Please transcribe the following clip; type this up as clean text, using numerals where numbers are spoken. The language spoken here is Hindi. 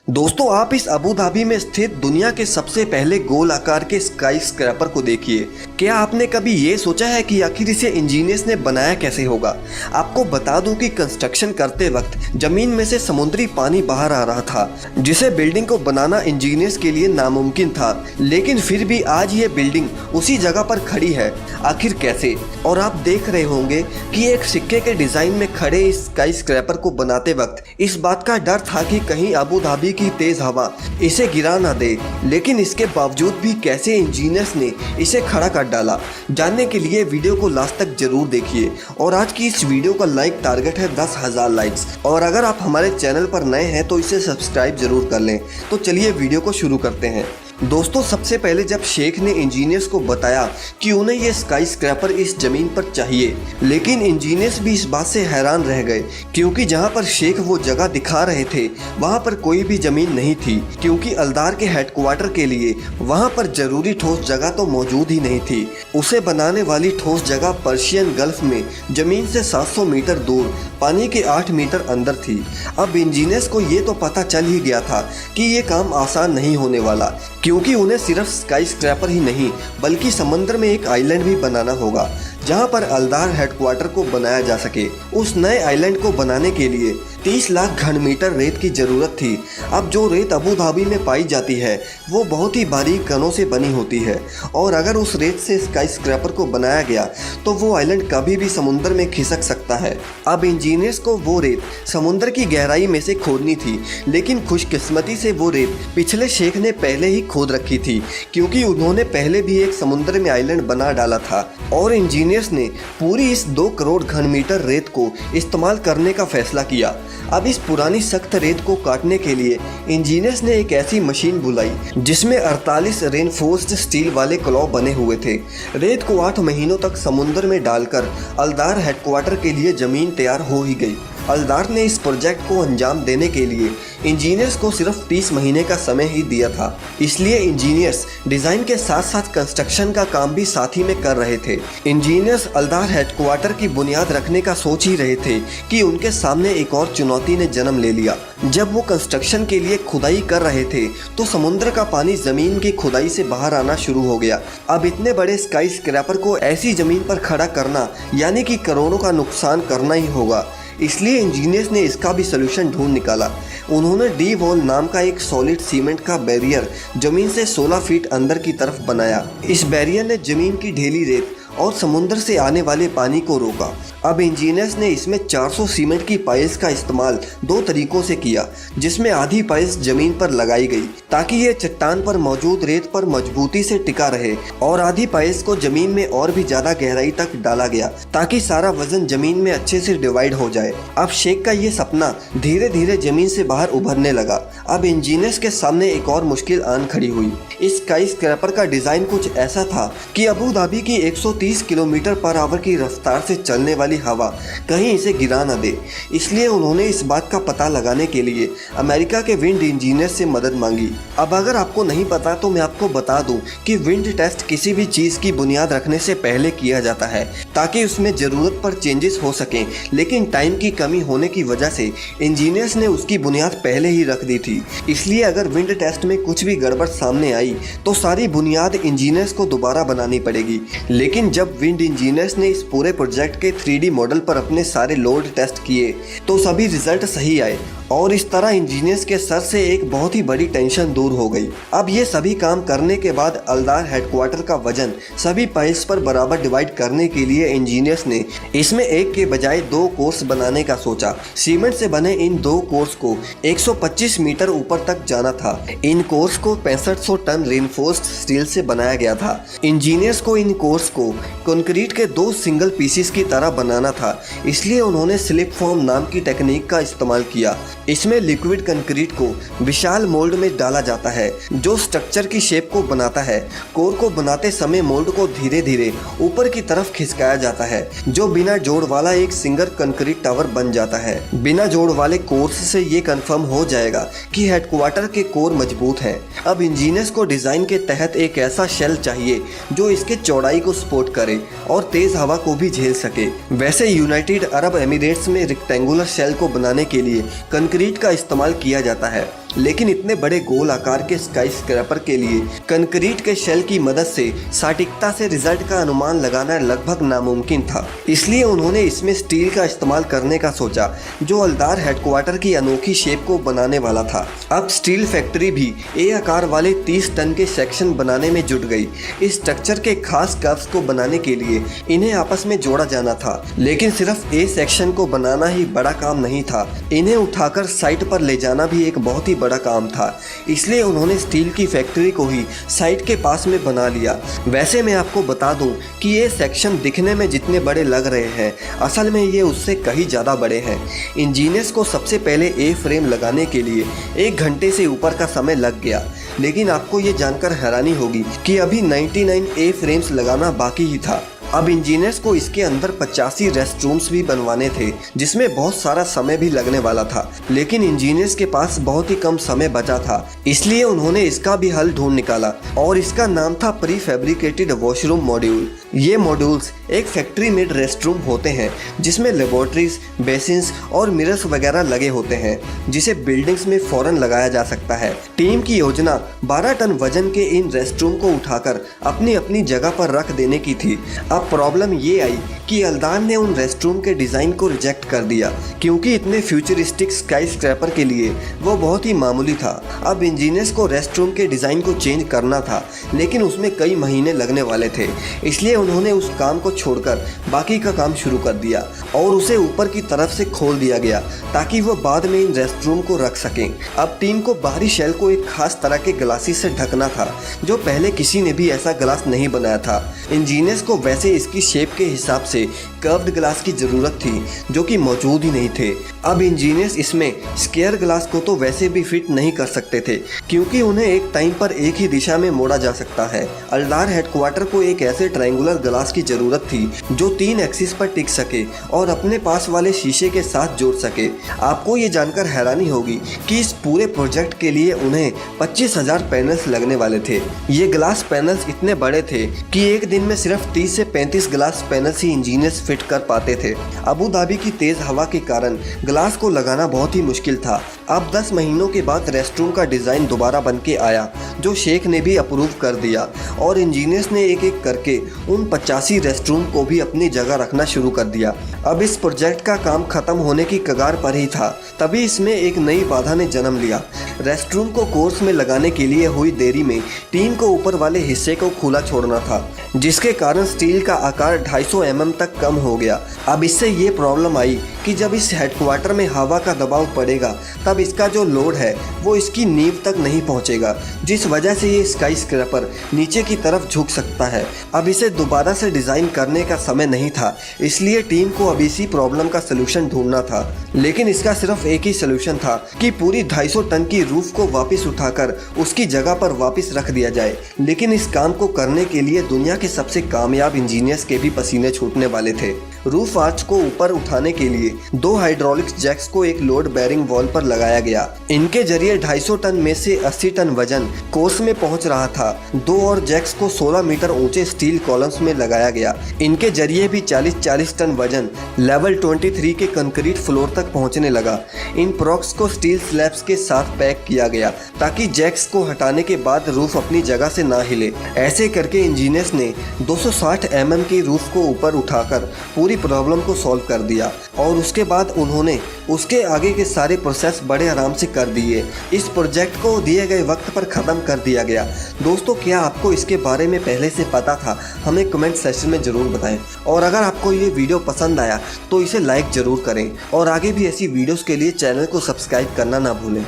दोस्तों, आप इस अबू धाबी में स्थित दुनिया के सबसे पहले गोल आकार के स्काई स्क्रैपर को देखिए। क्या आपने कभी ये सोचा है कि आखिर इसे इंजीनियर्स ने बनाया कैसे होगा? आपको बता दूं कि कंस्ट्रक्शन करते वक्त जमीन में से समुद्री पानी बाहर आ रहा था, जिसे बिल्डिंग को बनाना इंजीनियर्स के लिए नामुमकिन था। लेकिन फिर भी आज ये बिल्डिंग उसी जगह पर खड़ी है। आखिर कैसे? और आप देख रहे होंगे कि एक सिक्के के डिजाइन में खड़े इस स्काई स्क्रैपर को बनाते वक्त इस बात का डर था कि कहीं अबू धाबी की तेज हवा इसे गिरा ना दे। लेकिन इसके बावजूद भी कैसे इंजीनियर्स ने इसे खड़ा कर डाला, जानने के लिए वीडियो को लास्ट तक जरूर देखिए। और आज की इस वीडियो का लाइक टारगेट है 10,000 लाइक्स। और अगर आप हमारे चैनल पर नए हैं तो इसे सब्सक्राइब जरूर कर लें। तो चलिए वीडियो को शुरू करते हैं। दोस्तों, सबसे पहले जब शेख ने इंजीनियर्स को बताया कि उन्हें ये स्काई स्क्रैपर इस जमीन पर चाहिए, लेकिन इंजीनियर्स भी इस बात से हैरान रह गए क्योंकि जहां पर शेख वो जगह दिखा रहे थे वहां पर कोई भी जमीन नहीं थी, क्योंकि अलदार के हेडक्वार्टर के लिए वहां पर जरूरी ठोस जगह तो मौजूद ही नहीं थी। उसे बनाने वाली ठोस जगह पर्शियन गल्फ में जमीन से 700 मीटर दूर पानी के 8 मीटर अंदर थी। अब इंजीनियर्स को ये तो पता चल ही गया था कि ये काम आसान नहीं होने वाला, क्योंकि उन्हें सिर्फ स्काई स्क्रैपर ही नहीं बल्कि समंदर में एक आइलैंड भी बनाना होगा जहां पर अलदार हेडक्वार्टर को बनाया जा सके। उस नए आइलैंड को बनाने के लिए 30 लाख घन मीटर रेत की जरूरत थी। अब जो रेत अबू धाबी में पाई जाती है वो बहुत ही बारीक कणों से बनी होती है, और अगर उस रेत से स्काई स्क्रैपर को बनाया गया तो वो आइलैंड कभी भी समुद्र में खिसक सकता है। अब इंजीनियर्स को वो रेत समुद्र की गहराई में से खोदनी थी, लेकिन खुशकिस्मती से वो रेत पिछले शेख ने पहले ही खोद रखी थी, क्योंकि उन्होंने पहले भी एक समुद्र में आइलैंड बना डाला था। और इंजीनियर्स ने पूरी इस 2 करोड़ घन मीटर रेत को इस्तेमाल करने का फैसला किया। अब इस पुरानी सख्त रेत को काटने के लिए इंजीनियर्स ने एक ऐसी मशीन बुलाई जिसमें 48 रेनफोर्स्ड स्टील वाले क्लॉ बने हुए थे। रेत को 8 महीनों तक समुद्र में डालकर अलदार हेडक्वार्टर के लिए जमीन तैयार हो ही गई। अलदार ने इस प्रोजेक्ट को अंजाम देने के लिए इंजीनियर्स को सिर्फ 30 महीने का समय ही दिया था, इसलिए इंजीनियर्स डिज़ाइन के साथ साथ कंस्ट्रक्शन का काम भी साथ ही में कर रहे थे। इंजीनियर्स अलदार हेडक्वार्टर की बुनियाद रखने का सोच ही रहे थे कि उनके सामने एक और चुनौती ने जन्म ले लिया। जब वो कंस्ट्रक्शन के लिए खुदाई कर रहे थे तो समुद्र का पानी जमीन की खुदाई से बाहर आना शुरू हो गया। अब इतने बड़े स्काई स्क्रैपर को ऐसी जमीन पर खड़ा करना यानी कि करोड़ों का नुकसान करना ही होगा, इसलिए इंजीनियर्स ने इसका भी सलूशन ढूंढ निकाला। उन्होंने डी वॉल नाम का एक सॉलिड सीमेंट का बैरियर जमीन से 16 फीट अंदर की तरफ बनाया। इस बैरियर ने जमीन की ढीली रेत और समुद्र से आने वाले पानी को रोका। अब इंजीनियर्स ने इसमें 400 सीमेंट की पाइल्स का इस्तेमाल 2 तरीकों से किया, जिसमें आधी पाइल्स जमीन पर लगाई गई ताकि ये चट्टान पर मौजूद रेत पर मजबूती से टिका रहे, और आधी पाइल्स को जमीन में और भी ज्यादा गहराई तक डाला गया ताकि सारा वजन जमीन में अच्छे से डिवाइड हो जाए। अब शेख का ये सपना धीरे धीरे जमीन से बाहर उभरने लगा। अब इंजीनियर्स के सामने एक और मुश्किल आन खड़ी हुई। इस स्काई स्क्रैपर का डिजाइन कुछ ऐसा था कि अबू धाबी की 130 किलोमीटर पर आवर की रफ्तार से चलने वाली हवा कहीं इसे गिरा न दे। इसलिए उन्होंने इस बात का पता लगाने के लिए अमेरिका के विंड इंजीनियर से मदद मांगी। अब अगर आपको नहीं पता तो मैं आपको बता दूं कि विंड टेस्ट किसी भी चीज की बुनियाद रखने से पहले किया जाता है ताकि उसमें जरूरत पर चेंजेस हो सकें, लेकिन टाइम की कमी होने की वजह से इंजीनियर्स ने उसकी बुनियाद पहले ही रख दी थी। इसलिए अगर विंड टेस्ट में कुछ भी गड़बड़ सामने आई तो सारी बुनियाद इंजीनियर्स को दोबारा बनानी पड़ेगी। लेकिन जब विंड इंजीनियर्स ने इस पूरे प्रोजेक्ट के 3D मॉडल पर अपने सारे लोड टेस्ट किए तो सभी रिजल्ट सही आए, और इस तरह इंजीनियर्स के सर से एक बहुत ही बड़ी टेंशन दूर हो गई। अब ये सभी काम करने के बाद अलदार हेडक्वार्टर का वजन सभी पाइल्स पर बराबर डिवाइड करने के लिए इंजीनियर्स ने इसमें एक के बजाय 2 कोर्स बनाने का सोचा। सीमेंट से बने इन 2 कोर्स को 125 मीटर ऊपर तक जाना था। इन कोर्स को 6500 टन रेनफोर्स्ड स्टील से बनाया गया था। इंजीनियर्स को इन कोर्स को कंक्रीट के 2 सिंगल पीसेस की तरह बनाना था, इसलिए उन्होंने स्लिप फॉर्म नाम की टेक्निक का इस्तेमाल किया। इसमें लिक्विड कंक्रीट को विशाल मोल्ड में डाला जाता है जो स्ट्रक्चर की शेप को बनाता है। कोर को बनाते समय मोल्ड को धीरे धीरे ऊपर की तरफ खिसकाया जाता है, जो बिना जोड़ वाला एक सिंगल कंक्रीट टावर बन जाता है। बिना जोड़ वाले कोर्स से ये कंफर्म हो जाएगा कि हेडक्वार्टर के कोर मजबूत है। अब इंजीनियर्स को डिजाइन के तहत एक ऐसा शेल चाहिए जो इसके चौड़ाई को सपोर्ट करे और तेज हवा को भी झेल सके। वैसे यूनाइटेड अरब एमिरेट्स में रेक्टेंगुलर शेल को बनाने के लिए कंक्रीट का इस्तेमाल किया जाता है। लेकिन इतने बड़े गोल आकार के स्काई स्क्रैपर के लिए कंक्रीट के शेल की मदद से सटीकता से रिजल्ट का अनुमान लगाना लगभग नामुमकिन था। इसलिए उन्होंने इसमें स्टील का इस्तेमाल करने का सोचा, जो हलदार हेडक्वार्टर की अनोखी शेप को बनाने वाला था। अब स्टील फैक्ट्री भी ए आकार वाले 30 टन के सेक्शन बनाने में जुट गई। इस स्ट्रक्चर के खास कर्व्स को बनाने के लिए इन्हें आपस में जोड़ा जाना था, लेकिन सिर्फ ए सेक्शन को बनाना ही बड़ा काम नहीं था, इन्हें उठाकर साइट पर ले जाना भी एक बहुत ही बड़ा काम था। इसलिए उन्होंने स्टील की फैक्ट्री को ही साइट के पास में बना लिया। वैसे मैं आपको बता दूं कि ये सेक्शन दिखने में जितने बड़े लग रहे हैं, असल में ये उससे कहीं ज़्यादा बड़े हैं। इंजीनियर्स को सबसे पहले ए फ्रेम लगाने के लिए 1 घंटे से ऊपर का समय लग गया, लेकिन आपको ये जानकर हैरानी होगी कि अभी 99 ए फ्रेम्स लगाना बाकी ही था। अब इंजीनियर्स को इसके अंदर 85 रेस्ट रूम्स भी बनवाने थे, जिसमें बहुत सारा समय भी लगने वाला था, लेकिन इंजीनियर्स के पास बहुत ही कम समय बचा था। इसलिए उन्होंने इसका भी हल ढूंढ निकाला और इसका नाम था प्री फैब्रिकेटेड वॉशरूम मॉड्यूल। ये मॉड्यूल्स एक फैक्ट्री मेड रेस्ट रूम होते हैं, जिसमें लेबोरेटरीज, बेसिन्स और मिरर्स वगैरह लगे होते हैं, जिसे बिल्डिंग्स में फौरन लगाया जा सकता है। टीम की योजना 12 टन वजन के इन रेस्ट रूम को उठाकर अपनी अपनी जगह पर रख देने की थी। अब प्रॉब्लम ये आई कि हलदार ने उन रेस्टरूम के डिज़ाइन को रिजेक्ट कर दिया, क्योंकि इतने फ्यूचरिस्टिक स्काई स्क्रैपर के लिए वो बहुत ही मामूली था। अब इंजीनियर्स को रेस्टरूम के डिज़ाइन को चेंज करना था, लेकिन उसमें कई महीने लगने वाले थे। इसलिए उन्होंने उस काम को छोड़कर बाकी का काम शुरू कर दिया और उसे ऊपर की तरफ से खोल दिया गया, ताकि वो बाद में इन रेस्टरूम को रख सकें। अब टीम को बाहरी शेल को एक खास तरह के ग्लासेस से ढकना था, जो पहले किसी ने भी ऐसा ग्लास नहीं बनाया था। इंजीनियर्स को वैसे इसकी शेप के हिसाब से कर्व्ड ग्लास की ज़रूरत थी, जो कि मौजूद ही नहीं थे। अब इंजीनियर्स इसमें स्क्वायर ग्लास को तो वैसे भी फिट नहीं कर सकते थे, क्योंकि उन्हें एक टाइम पर एक ही दिशा में मोड़ा जा सकता है। हलदार हेडक्वार्टर को एक ऐसे ट्रायंगुलर ग्लास की ज़रूरत थी जो 3 एक्सिस पर टिक सके और अपने पास वाले शीशे के साथ जोड़ सके। आपको ये जानकर हैरानी होगी कि इस पूरे प्रोजेक्ट के लिए उन्हें 25,000 पैनल्स लगने वाले थे। ये ग्लास पैनल्स इतने बड़े थे कि एक दिन में सिर्फ 30 से 35 ग्लास पैनल्स ही इंजीनियर्स फिट कर पाते थे। अबू धाबी की तेज हवा के कारण ग्लास को लगाना बहुत ही मुश्किल था। अब 10 महीनों के बाद रेस्टरूम का डिज़ाइन दोबारा बन के आया, जो शेख ने भी अप्रूव कर दिया और इंजीनियर्स ने एक एक करके उन 85 रेस्टरूम को भी अपनी जगह रखना शुरू कर दिया। अब इस प्रोजेक्ट का काम खत्म होने की कगार पर ही था, तभी इसमें एक नई बाधा ने जन्म लिया। रेस्टरूम को कोर्स में लगाने के लिए हुई देरी में टीम को ऊपर वाले हिस्से को खुला छोड़ना था, जिसके कारण स्टील का आकार 250 mm तक कम हो गया। अब इससे ये प्रॉब्लम आई कि जब इस हेडक्वार्टर में हवा का दबाव पड़ेगा, तब इसका जो लोड है वो इसकी नींव तक नहीं पहुंचेगा, जिस वजह से ये स्काई स्क्रैपर नीचे की तरफ झुक सकता है। अब इसे दोबारा से डिज़ाइन करने का समय नहीं था, इसलिए टीम को अब इसी प्रॉब्लम का सलूशन ढूंढना था। लेकिन इसका सिर्फ एक ही सलूशन था कि पूरी 250 टन की रूफ को वापस उठाकर उसकी जगह पर वापस रख दिया जाए। लेकिन इस काम को करने के लिए दुनिया के सबसे कामयाब इंजीनियर्स के भी पसीने छूटने वाले थे। रूफ आर्च को ऊपर उठाने के लिए 2 हाइड्रोलिक जैक्स को एक लोड बेरिंग वॉल पर लगाया गया। इनके जरिए 250 टन में से 80 टन वजन कोर्स में पहुंच रहा था। 2 और जैक्स को 16 मीटर ऊंचे स्टील कॉलम्स में लगाया गया। इनके जरिए भी 40-40 टन वजन लेवल 23 के कंक्रीट फ्लोर तक पहुंचने लगा। इन प्रॉक्स को स्टील स्लैब्स के साथ पैक किया गया, ताकि जैक्स को हटाने के बाद रूफ अपनी जगह से ना हिले। ऐसे करके इंजीनियर्स ने 260 mm की रूफ को ऊपर उठाकर पूरी प्रॉब्लम को सॉल्व कर दिया और उसके बाद उन्होंने उसके आगे के सारे प्रोसेस बड़े आराम से कर दिए। इस प्रोजेक्ट को दिए गए वक्त पर ख़त्म कर दिया गया। दोस्तों, क्या आपको इसके बारे में पहले से पता था? हमें कमेंट सेक्शन में ज़रूर बताएं। और अगर आपको ये वीडियो पसंद आया तो इसे लाइक ज़रूर करें और आगे भी ऐसी वीडियोस के लिए चैनल को सब्सक्राइब करना ना भूलें।